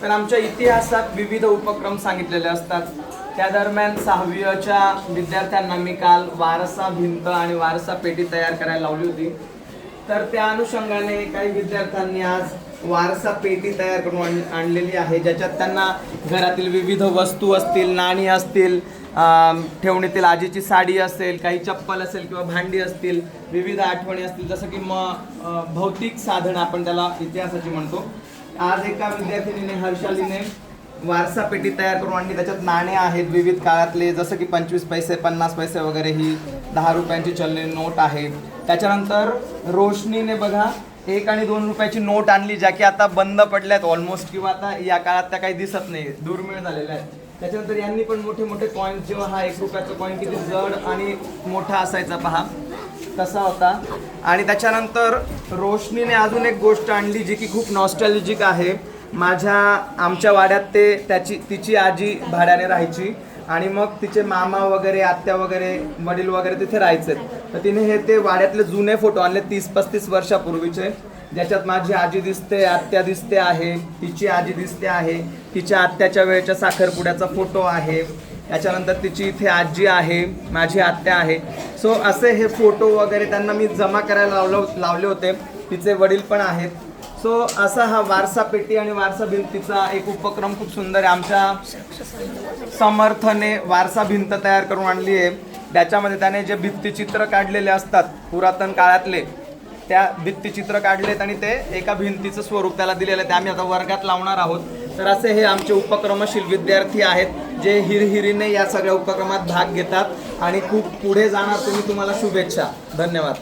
तर आमच्या इतिहासात विविध उपक्रम सांगितलेले असतात। त्या दरम्यान 6वीच्या विद्यार्थ्यांना मी काल वारसा भिंत आणि वारसा पेटी तयार करायला लावली होती। तर त्या अनुषंगाने काही विद्यार्थ्यांनी आज वारसा पेटी तयार करून आणलेली आहे, ज्याच्यात त्यांना घरातील विविध वस्तू असतील, नाणी असतील, ठेवणीतील आजीची साडी असेल, काही चप्पल असेल किंवा भांडी असतील, विविध आठवणी असतील, जसं की भौतिक साधन आपण त्याला इतिहासाची म्हणतो। आज एका विद्यार्थिनीने हर्षालीने वारसा पेटी तयार करून आणली। त्याच्यात नाणे आहेत विविध काळातले, जसं की 25 पैसे, 50 पैसे वगैरे, ही 10 रुपयांची चलनी नोट आहे। त्याच्यानंतर रोशनीने बघा 1 आणि 2 रुपयाची नोट आणली, ज्या की आता बंद पडल्यात ऑलमोस्ट, किंवा आता या काळात त्या काही दिसत नाही, दुर्मिळ झालेल्या आहेत। त्याच्यानंतर यांनी पण मोठे मोठे कॉईन्स, जेव्हा हा 1 रुपयाचा कॉईन किती जड आणि मोठा असायचा पहा तसा होता। आणि त्याच्यानंतर रोशनीने अजून एक गोष्ट आणली जी की खूप नॉस्टॅल्जिक आहे। आमच्या वाड्यात तिची आजी भाड्याने राहायची आणि मग तिचे मामा वगैरे, आत्या वगैरे, वडील वगैरे तिथे राहायचे। तर तिने ते वाड्यातले जुने फोटो आणले 30-35 वर्षापूर्वीचे, ज्याच्यात माझी आजी दिसते, आत्या दिसते आहे, तिची आजी दिसते आहे, तिच्या आत्याच्या वेळेच्या साखरपुड्याचा फोटो आहे, त्याच्यानंतर तिची इथे आजी आहे, माझी आत्या आहे। सो असे हे फोटो वगैरे त्यांना मी जमा करायला लावले होते, तिचे वडील पण आहेत। सो असा हा वारसा पेटी आणि वारसा भिंतीचा एक उपक्रम खूप सुंदर आहे। आमच्या समर्थने वारसा भिंत तयार करून आणली आहे। त्याच्यामध्ये त्याने जे भित्तिचित्र काढलेले असतात पुरातन काळातले, त्या भित्तिचित्र काढलेत आणि ते एका भिंतीचं स्वरूप त्याला दिलेलं आहे, ते आम्ही आता वर्गात लावणार आहोत। तर असे हे आमचे उपक्रमशील विद्यार्थी आहेत, जे हिरहिरीने या सगळ्या उपक्रमात भाग घेतात आणि खूप पुढे जाणार। तुम्हाला शुभेच्छा, धन्यवाद।